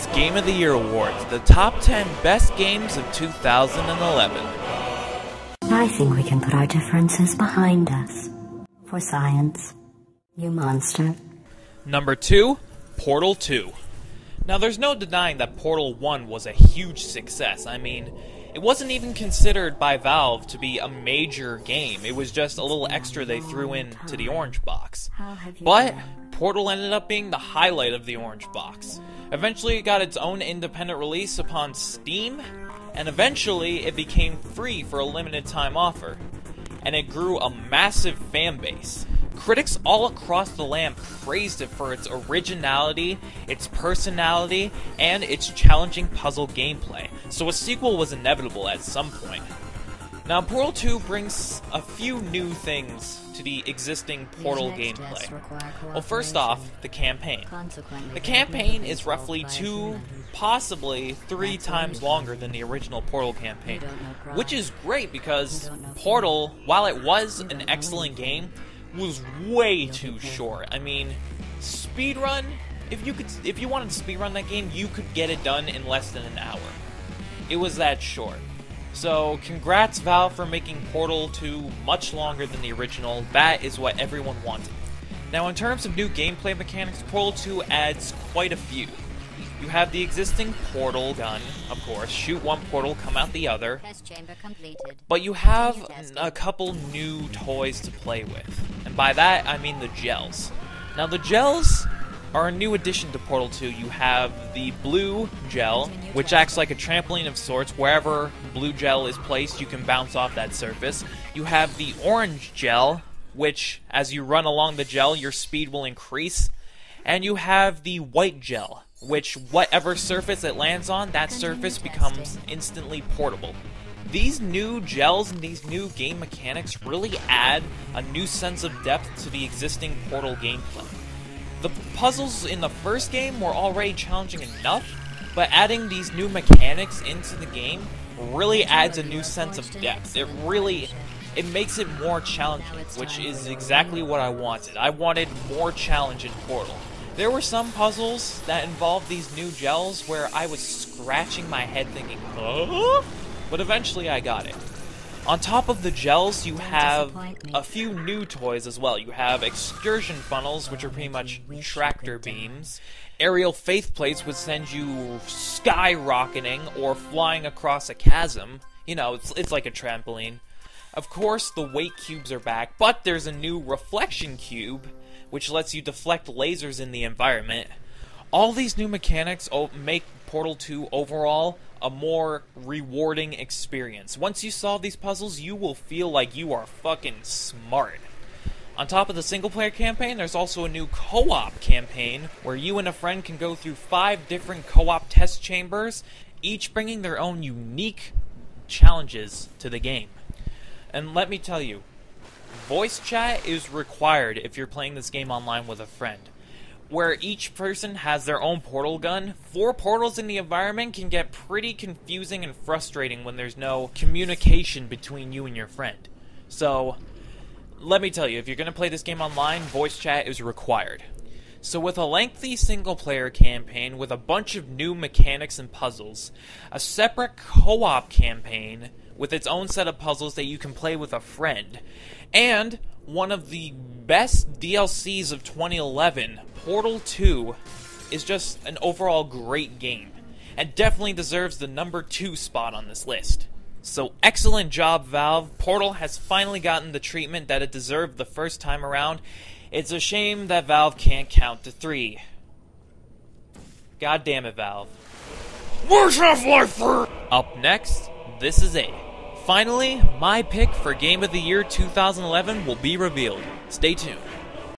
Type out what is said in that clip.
Mechanics Game of the Year Awards, the top 10 best games of 2011. I think we can put our differences behind us. For science, you monster. Number 2, Portal 2. Now there's no denying that Portal 1 was a huge success. I mean, it wasn't even considered by Valve to be a major game. It was just a little extra they threw in to the orange box. But Portal ended up being the highlight of the orange box. Eventually it got its own independent release upon Steam, and eventually it became free for a limited time offer. And it grew a massive fan base. Critics all across the land praised it for its originality, its personality, and its challenging puzzle gameplay, so a sequel was inevitable at some point. Now, Portal 2 brings a few new things to the existing Portal gameplay. Well, first off, the campaign. The campaign is roughly 2, possibly 3 times longer than the original Portal campaign, which is great because Portal, while it was an excellent game, was way too short. I mean, speedrun, if you wanted to speedrun that game, you could get it done in less than an hour. It was that short. So, congrats Valve for making Portal 2 much longer than the original. That is what everyone wanted. Now, in terms of new gameplay mechanics, Portal 2 adds quite a few. You have the existing portal gun, of course, shoot one portal, come out the other. But you have a couple new toys to play with. And by that, I mean the gels. Now, the gels are a new addition to Portal 2. You have the blue gel, which acts like a trampoline of sorts. Wherever blue gel is placed, you can bounce off that surface. You have the orange gel, which, as you run along the gel, your speed will increase. And you have the white gel, which whatever surface it lands on, that surface becomes instantly portable. These new gels and these new game mechanics really add a new sense of depth to the existing Portal gameplay. The puzzles in the first game were already challenging enough, but adding these new mechanics into the game really adds a new sense of depth. It makes it more challenging, which is exactly what I wanted. I wanted more challenge in Portal. There were some puzzles that involved these new gels where I was scratching my head thinking, huh? But eventually I got it. On top of the gels, you have a few new toys as well. You have excursion funnels, which are pretty much tractor beams. Aerial faith plates would send you skyrocketing or flying across a chasm. You know, it's like a trampoline. Of course, the weight cubes are back, but there's a new reflection cube, which lets you deflect lasers in the environment. All these new mechanics make Portal 2 overall a more rewarding experience. Once you solve these puzzles, you will feel like you are fucking smart. On top of the single-player campaign, there's also a new co-op campaign where you and a friend can go through 5 different co-op test chambers, each bringing their own unique challenges to the game. And let me tell you, voice chat is required if you're playing this game online with a friend. Where each person has their own portal gun, 4 portals in the environment can get pretty confusing and frustrating when there's no communication between you and your friend. So, let me tell you, if you're going to play this game online, voice chat is required. So with a lengthy single-player campaign with a bunch of new mechanics and puzzles, a separate co-op campaign with its own set of puzzles that you can play with a friend, and one of the best DLCs of 2011, Portal 2, is just an overall great game, and definitely deserves the number 2 spot on this list. So excellent job, Valve. Portal has finally gotten the treatment that it deserved the first time around. It's a shame that Valve can't count to 3. God damn it, Valve. Where's Half-Life 3? Up next, this is it. Finally, my pick for Game of the Year 2011 will be revealed. Stay tuned.